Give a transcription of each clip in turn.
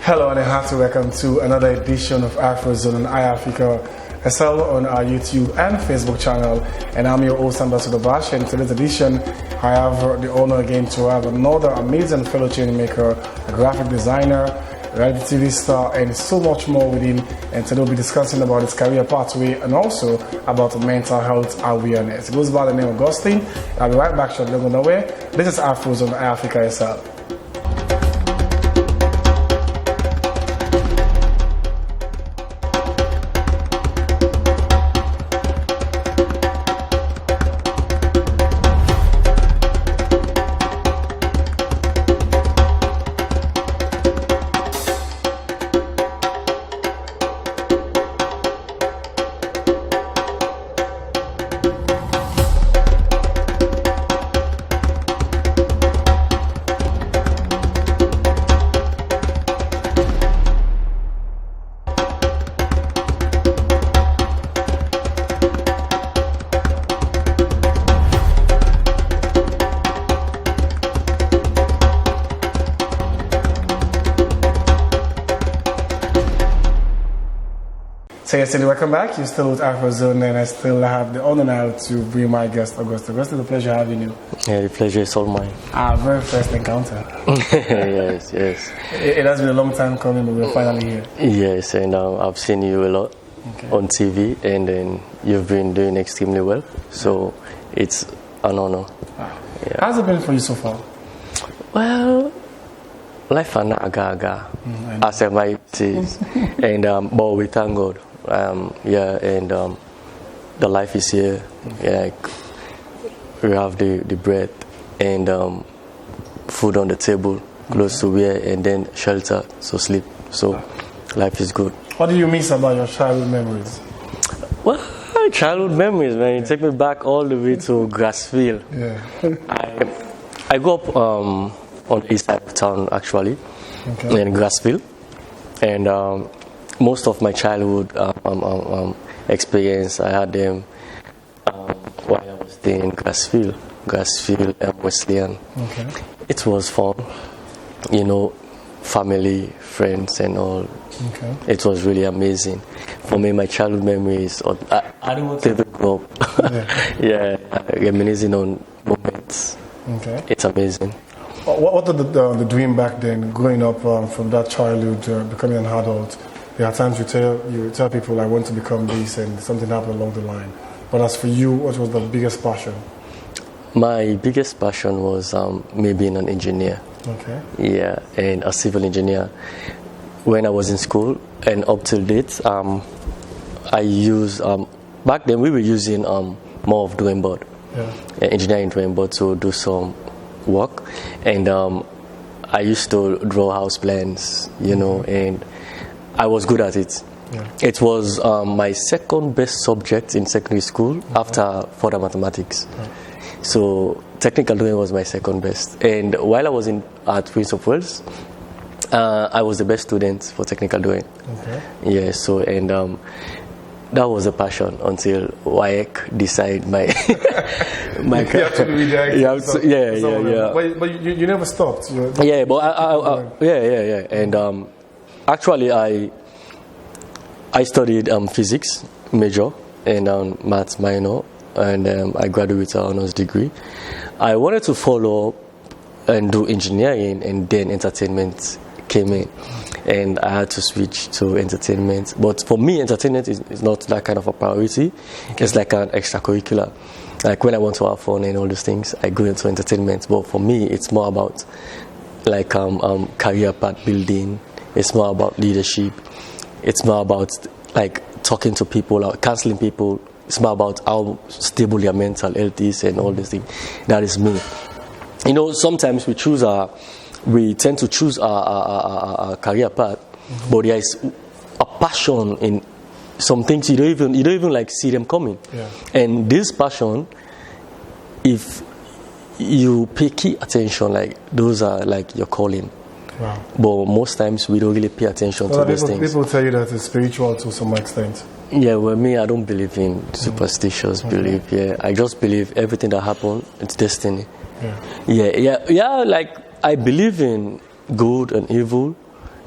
Hello and a hearty welcome to another edition of Afro Zone on iAfrica SL on our YouTube and Facebook channel. And I'm your host, Ambassador Bash. And in today's edition, I have the honor again to have another amazing fellow chain maker, a graphic designer, reality TV star, and so much more with him. And today we'll be discussing about his career pathway and also about mental health awareness. It goes by the name of Augustine. I'll be right back shortly. Don't go nowhere. This is Afro Zone on iAfrica SL. So yes, welcome back. You're still with Afro Zone, and I still have the honor now to bring my guest, Augustine. Augustine, it's a pleasure having you. Yeah, the pleasure is all mine. Our very first encounter. Yes. It has been a long time coming, but we're finally here. Yes, and I've seen you a lot on TV, and then you've been doing extremely well. So it's an honor. Wow. Yeah. How's it been for you so far? Well, life and aga, as I might say, and but we thank God. The life is here. Yeah, like we have the bread and food on the table, clothes to wear, and then shelter, so sleep. So life is good. What do you miss about your childhood memories? Well, childhood memories, man. You take me back all the way to Grassfield. Yeah. I grew up on the east side of town, actually, in Grassfield, and most of my childhood experience, I had them while I was staying in Grassfield and Wesleyan. Okay. It was fun, family, friends, and all. Okay. It was really amazing. For me, my childhood memories, I don't want to grow up. Yeah, reminiscing on moments. Okay. It's amazing. What was the dream back then, growing up from that childhood, becoming an adult? There are times you tell people, I want to become this, and something happened along the line. But as for you, what was the biggest passion? My biggest passion was me being an engineer. Okay. Yeah, and a civil engineer. When I was in school and up till date, I used, back then we were using more of drawing board, engineering drawing board to do some work. And I used to draw house plans, and I was good at it. Yeah. It was my second best subject in secondary school after further mathematics. So technical drawing was my second best. And while I was at Prince of Wales, I was the best student for technical drawing. Okay. Yeah. So and that was a passion until WAEC decide my my. You have to reject. Yeah. But you never stopped. Yeah, but yeah. And actually, I studied physics major and maths minor, and I graduated with an honors degree. I wanted to follow and do engineering, and then entertainment came in, and I had to switch to entertainment. But for me, entertainment is not that kind of a priority. It's like an extracurricular. Like when I want to have fun and all those things, I go into entertainment. But for me, it's more about like career path building. It's more about leadership. It's more about like talking to people, or counseling people. It's more about how stable your mental health is and all these things. That is me. Sometimes we tend to choose our career path, but there is a passion in some things you don't even like see them coming. Yeah. And this passion, if you pay key attention, like those are like your calling. Wow. But most times we don't really pay attention to those things. People tell you that it's spiritual to some extent. Yeah, well, me, I don't believe in superstitious belief. Yeah, I just believe everything that happens, it's destiny. Yeah. Like I believe in good and evil,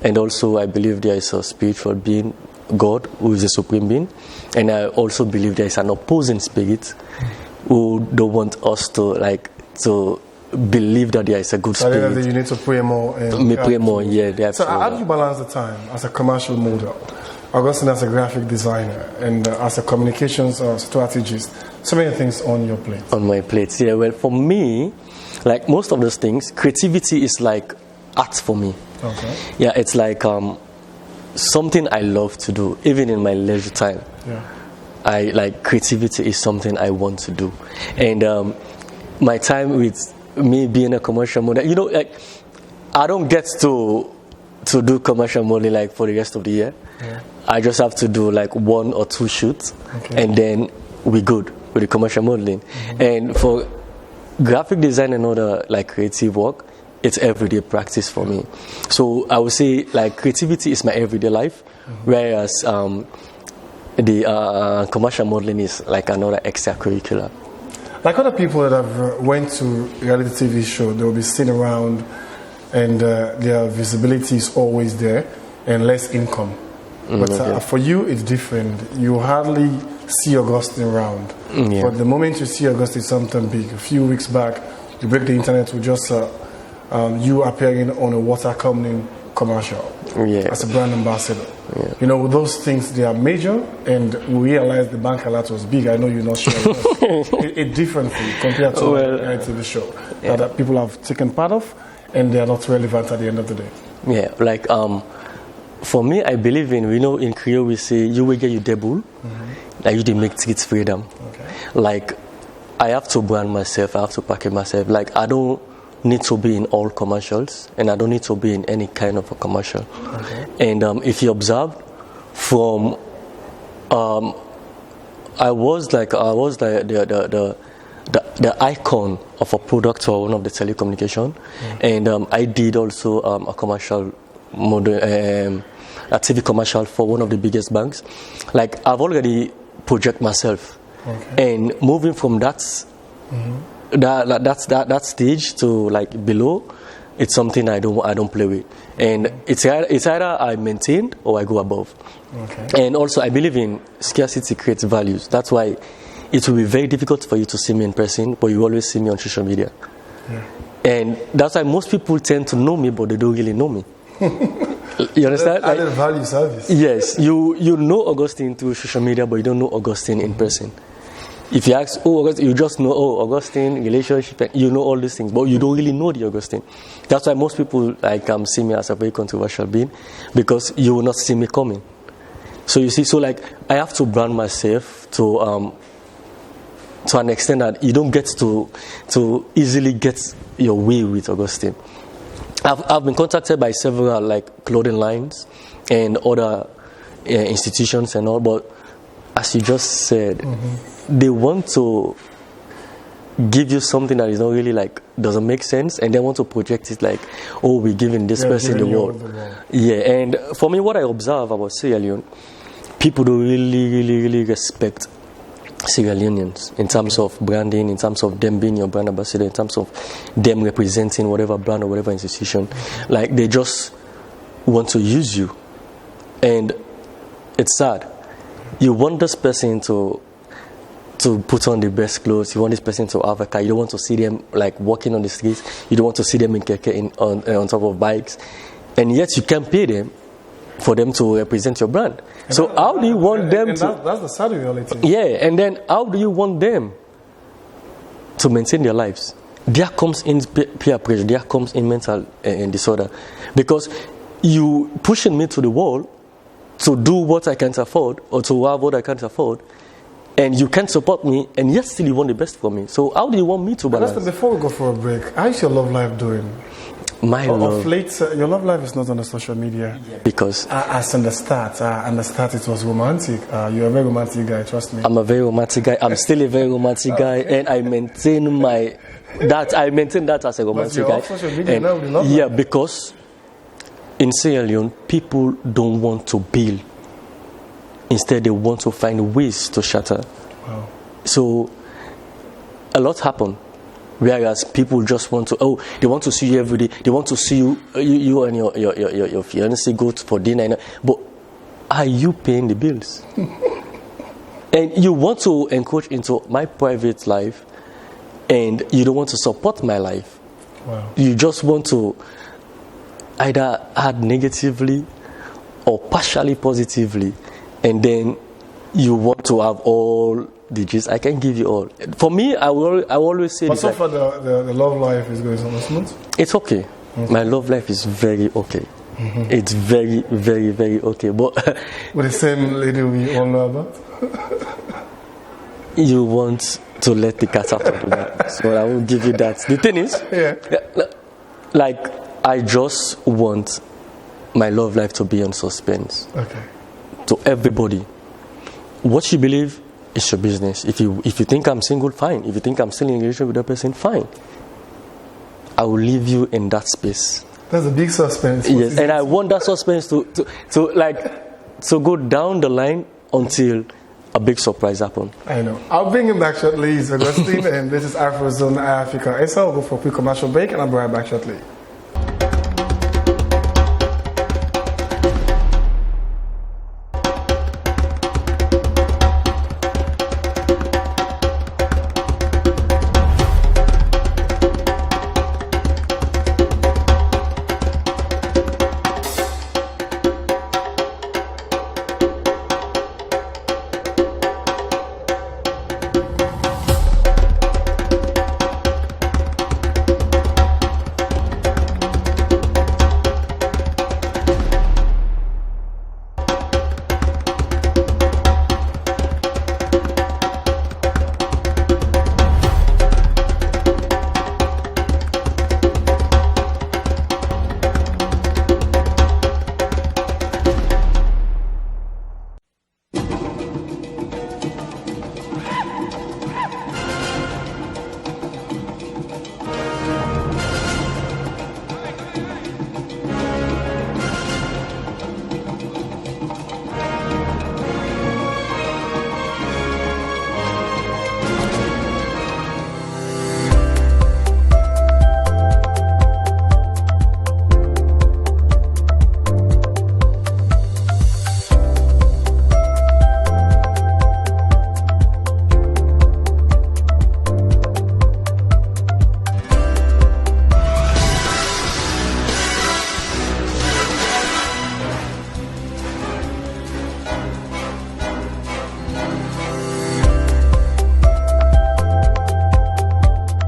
And also I believe there is a spiritual being, God, who is a supreme being. And I also believe there is an opposing spirit who don't want us to believe that there is a good spirit. You need to pray more. Pray more, yeah. So how do you balance the time as a commercial model, Augustine as a graphic designer, and as a communications strategist? So many things on your plate. On my plate, yeah. Well, for me, like most of those things, creativity is like art for me. Okay. Yeah, it's like something I love to do, even in my leisure time. Yeah. I like creativity is something I want to do, and my time with me being a commercial model, like I don't get to do commercial modeling like for the rest of the year. Yeah. I just have to do like 1 or 2 shoots, and then we're good with the commercial modeling. Mm-hmm. And for graphic design and other like creative work, it's everyday practice for me. So I would say like creativity is my everyday life, whereas the commercial modeling is like another extracurricular. Like other people that have went to reality TV show, they will be seen around, and their visibility is always there, and less income. But for you, it's different. You hardly see Augustine around. Yeah. But the moment you see Augustine, something big. A few weeks back, you break the internet with just you appearing on a water company commercial as a brand ambassador. Yeah. Those things, they are major, and we realized the bank alert was big. I know you're not sure. It's different for you compared to a TV show that people have taken part of, and they are not relevant at the end of the day. Yeah, like for me, I believe in Creole we say, you will get your debut, like you didn't make streets freedom. Okay. Like, I have to brand myself, I have to package myself. Like, I don't need to be in all commercials, and I don't need to be in any kind of a commercial. Okay. And if you observe, from I was the icon of a product for one of the telecommunication, and I did also a commercial model, a TV commercial for one of the biggest banks. Like, I've already project myself, and moving from that stage to like below, it's something I don't play with, and it's either I maintain or I go above. Okay. And also I believe in scarcity creates values. That's why it will be very difficult for you to see me in person, but you always see me on social media. Yeah. And that's why most people tend to know me, but they don't really know me. You understand? Added value service. Yes, you know Augustine through social media, but you don't know Augustine in person. If you ask, Augustine, you just know, Augustine, relationship, you know all these things, but you don't really know the Augustine. That's why most people see me as a very controversial being, because you will not see me coming. So you see, I have to brand myself to an extent that you don't get to easily get your way with Augustine. I've been contacted by several clothing lines and other institutions and all, but as you just said, they want to give you something that is not really doesn't make sense, and they want to project it we're giving this person the world. Yeah, and for me, what I observe about Sierra Leone, people don't really respect Sierra Leoneans in terms of branding, in terms of them being your brand ambassador, in terms of them representing whatever brand or whatever institution. They just want to use you, and it's sad. You want this person to put on the best clothes. You want this person to have a car. You don't want to see them walking on the streets. You don't want to see them in keke on top of bikes, and yet you can pay them for them to represent your brand. And so how do you want them to? That's the sad reality. Yeah, and then how do you want them to maintain their lives? There comes in peer pressure. There comes in mental disorder, because you pushing me to the wall to do what I can't afford or to have what I can't afford, and you can't support me, and yet still you want the best for me. So how do you want me to balance? Before we go for a break, how is your love life doing? Of late, your love life is not on the social media. Because as in the start, it was romantic. You're a very romantic guy, trust me. I'm a very romantic guy. I'm still a very romantic guy, and I maintain that as a romantic guy. Social media now, we love that. Because in Sierra Leone, people don't want to build. Instead, they want to find ways to shatter. Wow. So a lot happened. Whereas people just want to, they want to see you every day. They want to see you and your fiancé go for dinner. But are you paying the bills? And you want to encroach into my private life, and you don't want to support my life. Wow. You just want to either add negatively or partially positively, and then you want to have all the gist. I can give you all. For me, I always say. But so far, the love life is going so smooth. It's okay. My love life is very okay. It's very, very, very okay. But with the same lady we all know about. You want to let the cat out of the bag, so I will give you that. The thing is, like, I just want my love life to be on suspense. Okay. To everybody, what you believe is your business. If you think I'm single, fine. If you think I'm still in a relationship with that person, fine. I will leave you in that space. That's a big suspense. Yes, and I want that suspense to go down the line until a big surprise happens. I know. I'll bring him back shortly. He's Augustine, and this is Afro Zone Africa. So I'll go for a quick commercial break, and I'll be right back shortly.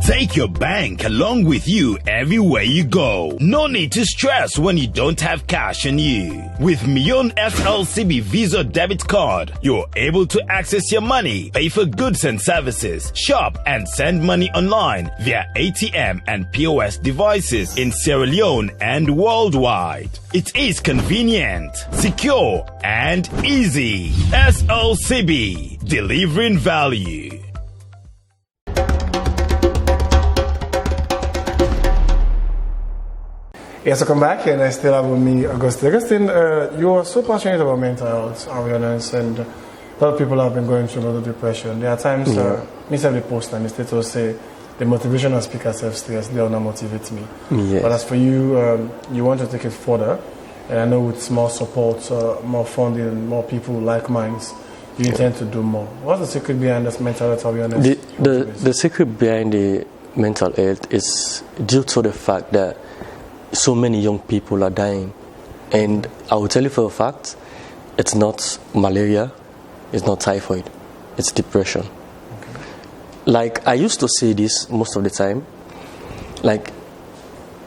Take your bank along with you everywhere you go. No need to stress when you don't have cash on you. With Million FLCB Visa debit card, you're able to access your money, pay for goods and services, shop and send money online via ATM and POS devices in Sierra Leone and worldwide. It is convenient, secure, and easy. SLCB, delivering value. Yes, I come back, and I still have with me Augustine. Augustine, you are so passionate about mental health awareness, and a lot of people have been going through a lot of depression. There are times, me say the post and the status say the motivational speaker self-stress, they will not motivate me. Yes. But as for you, you want to take it further, and I know with more support, more funding, more people like minds, you intend to do more. What's the secret behind this mental health awareness? The secret behind the mental health is due to the fact that so many young people are dying. And I will tell you for a fact, it's not malaria, it's not typhoid, it's depression. Okay. Like, I used to say this most of the time, like,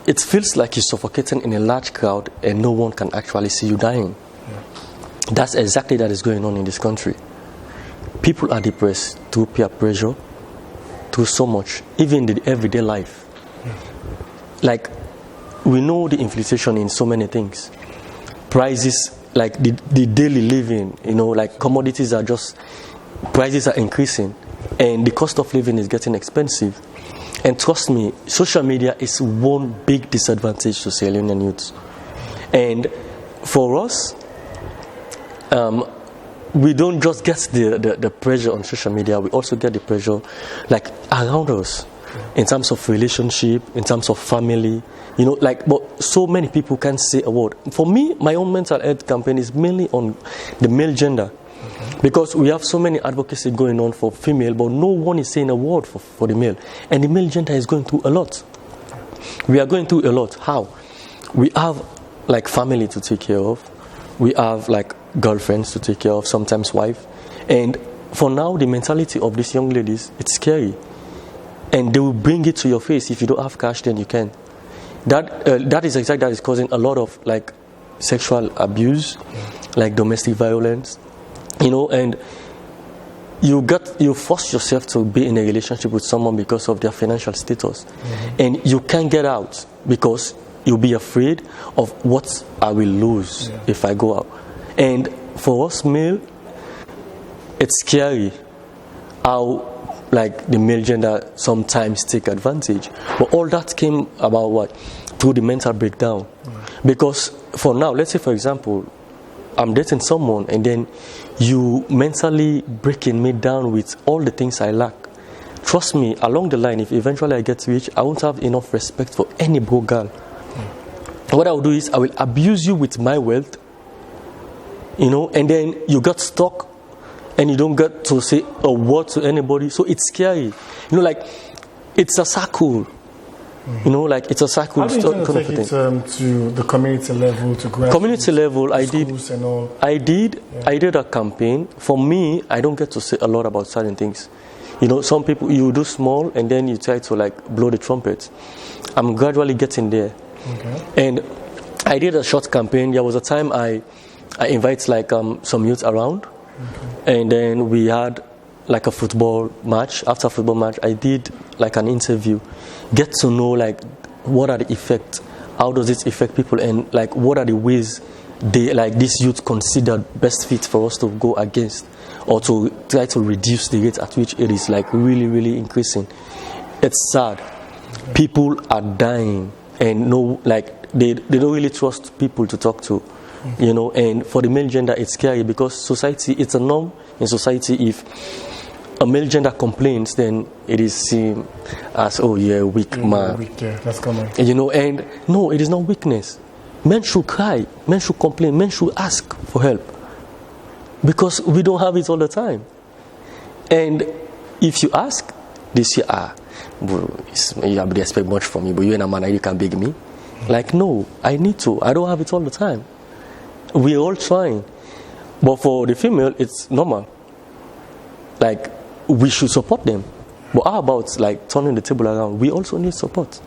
it feels like you're suffocating in a large crowd and no one can actually see you dying. Yeah. That's exactly that is going on in this country. People are depressed through peer pressure, through so much, even in the everyday life. Yeah. Like, we know the inflation in so many things. Prices, like the daily living, like commodities prices are increasing, and the cost of living is getting expensive. And trust me, social media is one big disadvantage to Sierra Leonean youths. And for us, we don't just get the pressure on social media, we also get the pressure like around us. in terms of relationship, in terms of family, you know, like, but so many people can't say a word. For me, my own mental health campaign is mainly on the male gender. Because we have so many advocacy going on for female, but no one is saying a word for the male. And the male gender is going through a lot. We are going through a lot. How? We have like family to take care of. We have like girlfriends to take care of, sometimes wife. And for now, the mentality of these young ladies, it's scary. And they will bring it to your face. If you don't have cash, then you can. That is causing a lot of like sexual abuse, like domestic violence. You know, and you force yourself to be in a relationship with someone because of their financial status, and you can't get out because you'll be afraid of what I will lose if I go out. And for us male, it's scary how like the male gender sometimes take advantage. But all that came about what? Through the mental breakdown. Because for now, let's say for example, I'm dating someone and then you mentally breaking me down with all the things I lack. Trust me, along the line, if eventually I get rich, I won't have enough respect for any broke girl. What I will do is I will abuse you with my wealth, you know, and then you got stuck and you don't get to say a word to anybody. So it's scary. You know, like, it's a circle. You know, like it's a cycle. How do you take it to the community level, to grassroots? Community level, I did. And all? I did a campaign. For me, I don't get to say a lot about certain things. You know, some people you do small and then you try to like blow the trumpet. I'm gradually getting there. Okay. And I did a short campaign. There was a time I invite like some youth around, and then we had like a football match. After a football match, I did like an interview. Get to know like what are the effects, how does it affect people, and like what are the ways they like this youth considered best fit for us to go against or to try to reduce the rate at which it is like really, really increasing. It's sad. People are dying, and no, like they don't really trust people to talk to, you know. And for the male gender, it's scary because society, it's a norm in society. If a male gender complains, then it is seen as, oh yeah, weak man. Weak, yeah, that's common. You know, and no, it is not weakness. Men should cry, men should complain, men should ask for help. Because we don't have it all the time. And if you ask, they say, bro, you expect much from me, but you're a man, you can beg me. Like, no, I need to. I don't have it all the time. We're all trying. But for the female, it's normal. Like, we should support them. But how about like turning the table around? We also need support.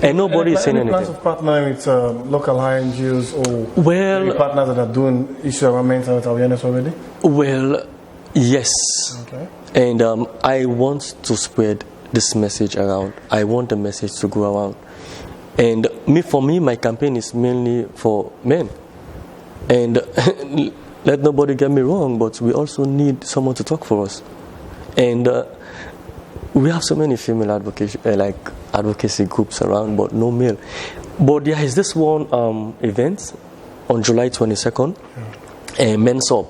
And nobody is saying anything. Plans of partnering with local high NGOs or partners that are doing issue around mental health awareness already? Well, yes. Okay. And I want to spread this message around. I want the message to go around. And for me, my campaign is mainly for men. And let nobody get me wrong, but we also need someone to talk for us. And we have so many female advocacy groups around, but no male. But there is this one event on July 22nd, Men's Up.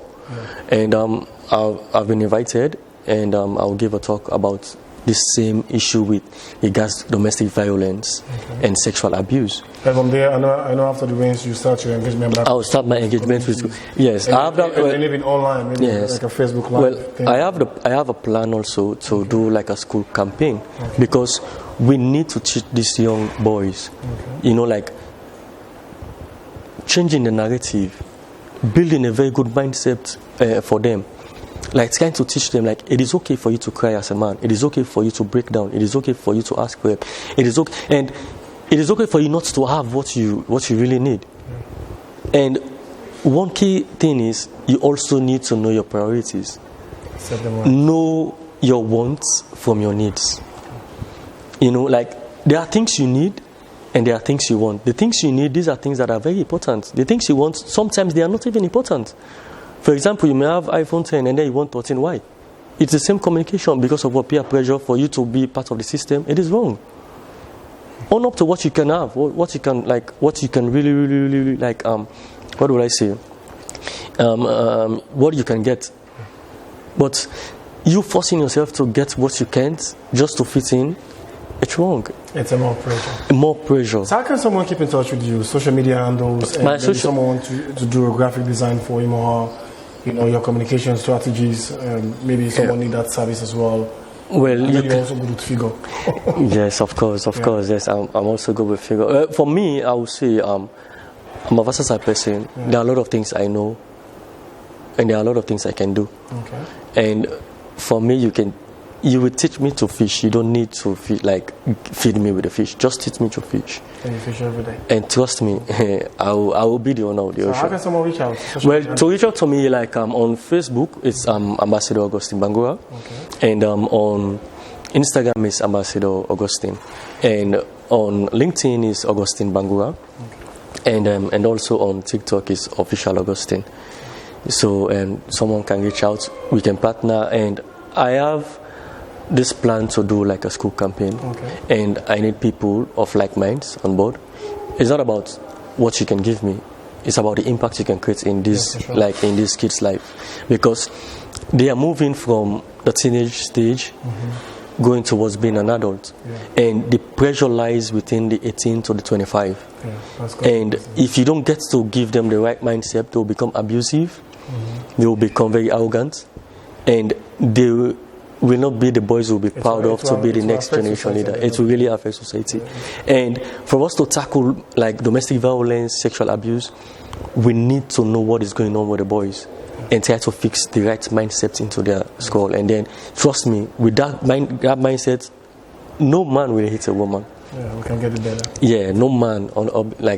And I've been invited, and I'll give a talk about this same issue with regards to domestic violence and sexual abuse. And from there, I know after the wins, you start your engagement. I'll start my engagement with, yes. And I have that. And even online, maybe like a Facebook Live thing. I have a plan also to do like a school campaign, because we need to teach these young boys, you know, like changing the narrative, building a very good mindset for them. Like trying to teach them, like, it is okay for you to cry as a man. It is okay for you to break down. It is okay for you to ask for help. It is okay, and it is okay for you not to have what you really need. And one key thing is you also need to know your priorities. Know your wants from your needs. You know, like there are things you need and there are things you want. The things you need, these are things that are very important. The things you want, sometimes they are not even important. For example, you may have iPhone 10 and then you want 13. Why? It's the same communication because of what peer pressure for you to be part of the system. It is wrong. Own up to what you can have, what you can like, what you can really like. What would I say? What you can get. But you forcing yourself to get what you can't just to fit in, It's wrong. It's a more pressure. More pressure. So how can someone keep in touch with you? Social media handles, and maybe someone want to do a graphic design for him or your communication strategies. Maybe someone need that service as well. Well, you're also good with figure. Yes, of course. Yes, I'm also good with figure. For me, I would say I'm a versatile person. Yeah. There are a lot of things I know, and there are a lot of things I can do. Okay. And for me, you will teach me to fish. You don't need to feed me with the fish. Just teach me to fish. And you fish every day. And trust me, I will be the owner of the ocean. How can someone reach out? Well, to reach out to me, on Facebook, it's Ambassador Augustine Bangura. Okay. And on Instagram is Ambassador Augustine. And on LinkedIn is Augustine Bangura. Okay. And also on TikTok is Official Augustine. So someone can reach out. We can partner. And I have this plan to do a school campaign. Okay. And I need people of like minds on board. It's not about what you can give me. It's about the impact you can create in this, in this kid's life, because they are moving from the teenage stage, going towards being an adult, and the pressure lies within the 18 to the 25. And if you don't get to give them the right mindset, they will become abusive. They will become very arrogant, and they will not be the boys who will be proud of to be the next generation leader. It will really affect society. And for us to tackle domestic violence, sexual abuse, we need to know what is going on with the boys and try to fix the right mindset into their skull. And then, trust me, with that mindset, no man will hit a woman. Yeah, we can get it better. Yeah, no man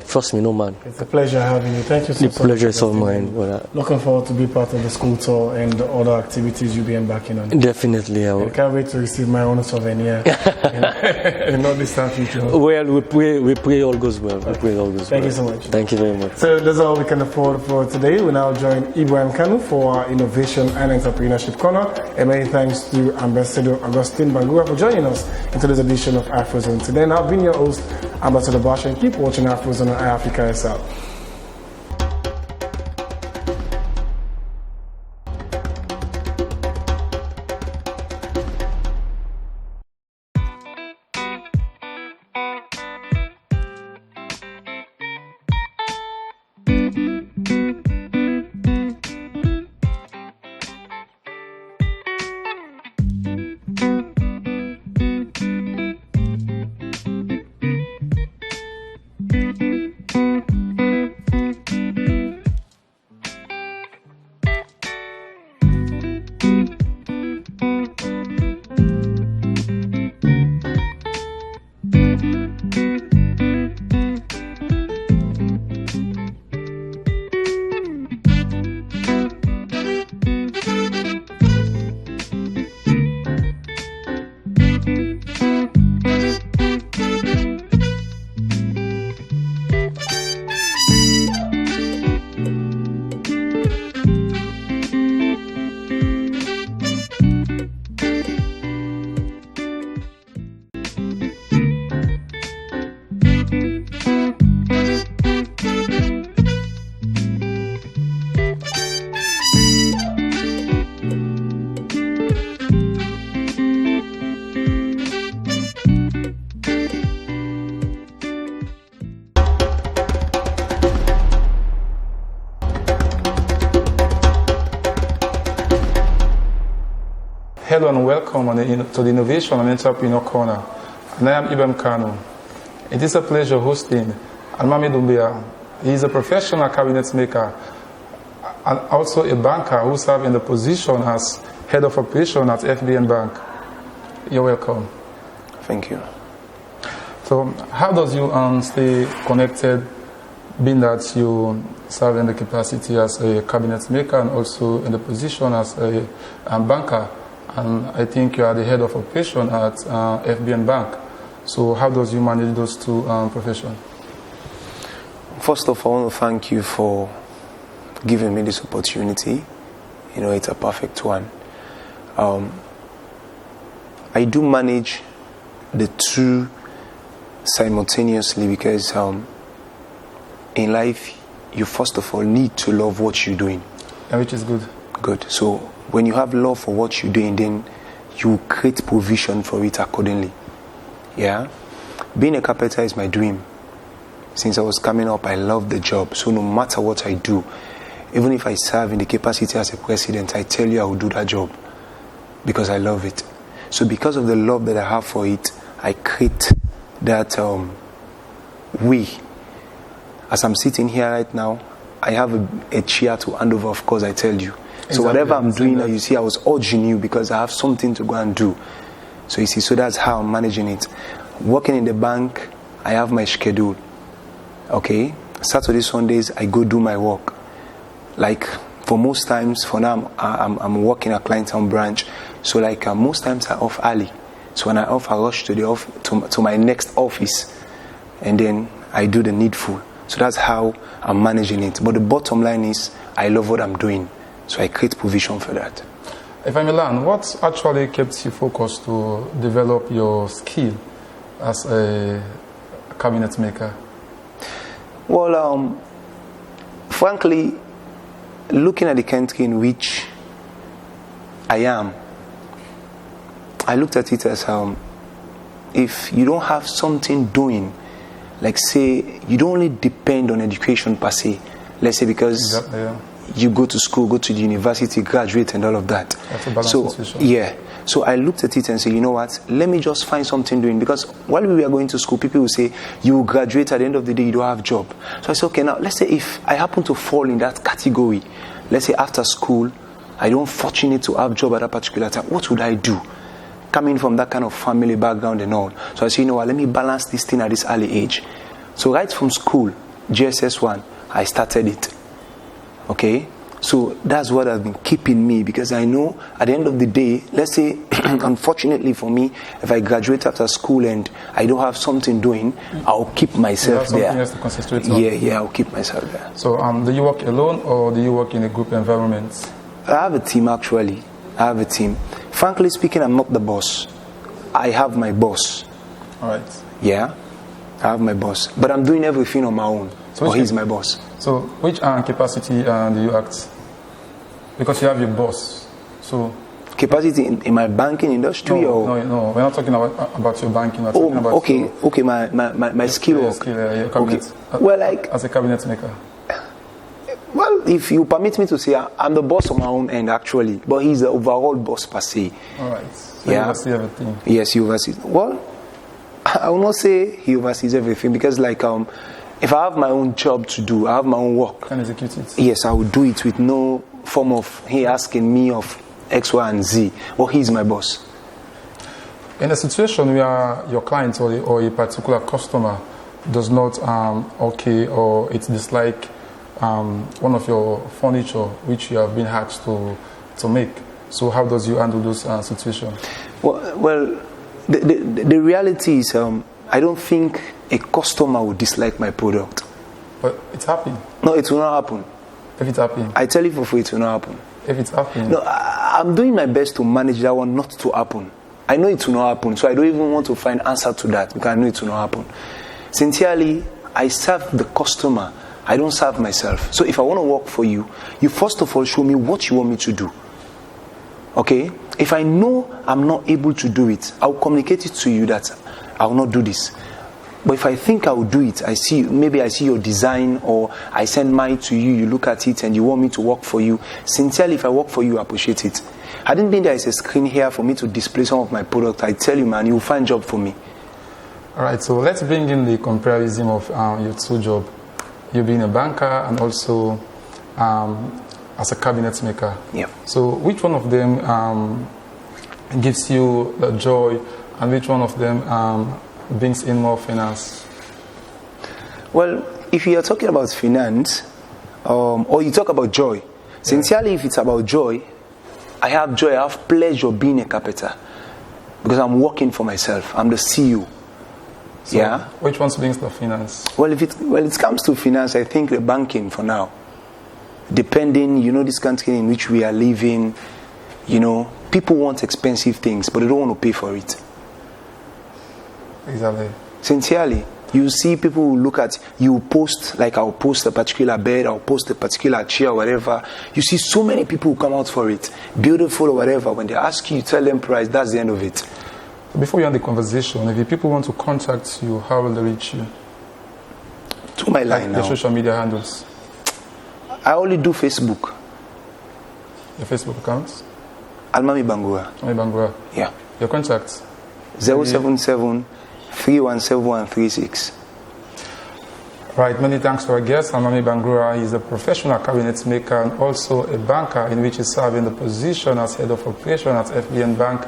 trust me, no man. It's a pleasure having you. Thank you so much. The pleasure is all mine. Looking forward to be part of the school tour and the other activities you'll be embarking on. Definitely, I will. I can't wait to receive my own souvenir in not distant future. Well, we pray all goes well. Thank you so much. Thank you very much. So that's all we can afford for today. We now join Ibrahim Kanu for our innovation and entrepreneurship corner. And many thanks to Ambassador Augustine Bangura for joining us in today's edition of Afrozone. Today, I've been your host, Ambassador Basha, and keep watching Afrozone on iAfrica SL. Hello and welcome to the Innovation and Entrepreneur Corner. And I am Ibrahim Kanu. It is a pleasure hosting Almami Doumbia. He is a professional cabinet maker and also a banker who serves in the position as head of operation at FBN Bank. You're welcome. Thank you. So how does you stay connected, being that you serve in the capacity as a cabinet maker and also in the position as a banker? And I think you are the head of operation at FBN Bank. So how does you manage those two professions? First of all, I want to thank you for giving me this opportunity. You know, it's a perfect one. I do manage the two simultaneously because in life, you first of all need to love what you're doing. And which is good. Good. So when you have love for what you're doing, then you create provision for it accordingly. Yeah, being a carpenter is my dream. Since I was coming up, I love the job. So no matter what I do, even if I serve in the capacity as a president, I tell you I will do that job because I love it. So because of the love that I have for it, I create that way. As I'm sitting here right now, I have a chair to hand over, of course, I tell you. So whatever I'm doing now, you see, I was urging you because I have something to go and do. So you see, so that's how I'm managing it. Working in the bank, I have my schedule. Okay, Saturday, Sundays, I go do my work. Like for most times, for now, I'm working at Clienttown branch. So like most times I off early. So when I off, I rush to my next office, and then I do the needful. So that's how I'm managing it. But the bottom line is, I love what I'm doing. So I create provision for that. If I may learn, what actually kept you focused to develop your skill as a cabinet maker? Well, frankly, looking at the country in which I am, I looked at it as if you don't have something doing, like say, you don't only depend on education per se, let's say because you go to school, go to the university, graduate and all of that. That's a balanced so, situation. yeah. So I looked at it and said, you know what, let me just find something doing. Because while we were going to school, people will say, you will graduate, at the end of the day, you don't have a job. So I said, okay, now let's say if I happen to fall in that category, let's say after school, I don't fortunate to have a job at that particular time, what would I do? Coming from that kind of family background and all. So I said, you know what, let me balance this thing at this early age. So right from school, GSS 1, I started it. Okay? So that's what has been keeping me, because I know at the end of the day, let's say, unfortunately for me, if I graduate after school and I don't have something doing, I'll keep myself there. Else to concentrate on. Yeah, I'll keep myself there. So do you work alone or do you work in a group environment? I have a team actually. I have a team. Frankly speaking, I'm not the boss. I have my boss. All right. Yeah, I have my boss. But I'm doing everything on my own. So he's my boss. So which capacity do you act? Because you have your boss. So capacity in my banking industry? No, we're not talking about your banking. We're talking about okay, my skill work. Your cabinet. Okay. Well, like as a cabinet maker. Well, if you permit me to say, I'm the boss on my own end actually, but he's the overall boss per se. All right. So you oversee everything. Yes, he oversees. Well, I will not say he oversees everything, because like if I have my own job to do, I have my own work. Can execute it. Yes, I will do it with no form of he asking me of X, Y, and Z. Well, he's my boss. In a situation where your client or a particular customer does not or it's dislike one of your furniture which you have been asked to make, so how does you handle those situations? Well, the reality is I don't think a customer would dislike my product. But it's happening. No, it will not happen. If it's happening. I tell you for free, it will not happen. If it's happening. No, I'm doing my best to manage that one not to happen. I know it will not happen, so I don't even want to find answer to that, because I know it will not happen. Sincerely, I serve the customer. I don't serve myself. So if I want to work for you, you first of all show me what you want me to do. Okay? If I know I'm not able to do it, I'll communicate it to you that I will not do this. But if I think I will do it, maybe I see your design, or I send mine to you, you look at it and you want me to work for you. Sincerely, if I work for you, I appreciate it. I didn't think there is a screen here for me to display some of my product. I tell you, man, you will find a job for me. All right, so let's bring in the comparison of your two jobs. You being a banker and also as a cabinet maker. Yeah. So which one of them gives you the joy, and which one of them brings in more finance? Well, if you are talking about finance, or you talk about joy, sincerely, if it's about joy, I have joy, I have pleasure being a carpenter, because I'm working for myself. I'm the CEO. So yeah. Which one brings the finance? Well, if it comes to finance, I think the banking for now. Depending, this country in which we are living, people want expensive things, but they don't want to pay for it. Exactly. Sincerely, you see people who look at, you post, like I'll post a particular bed, I'll post a particular chair or whatever. You see so many people who come out for it, beautiful or whatever. When they ask you, you tell them price, that's the end of it. Before you end the conversation, if the people want to contact you, how will they reach you? To my line Your now. social media handles. I only do Facebook. Your Facebook account? Almami Bangura. Bangura. Yeah. Your contact? 077 317136. Right, many thanks to our guest, Almami Bangura. He's a professional cabinet maker and also a banker in which he's serving the position as head of operation at FBN Bank.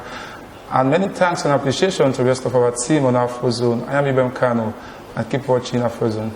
And many thanks and appreciation to the rest of our team on Afro Zone. I am Ibem Kano, and keep watching Afro Zone.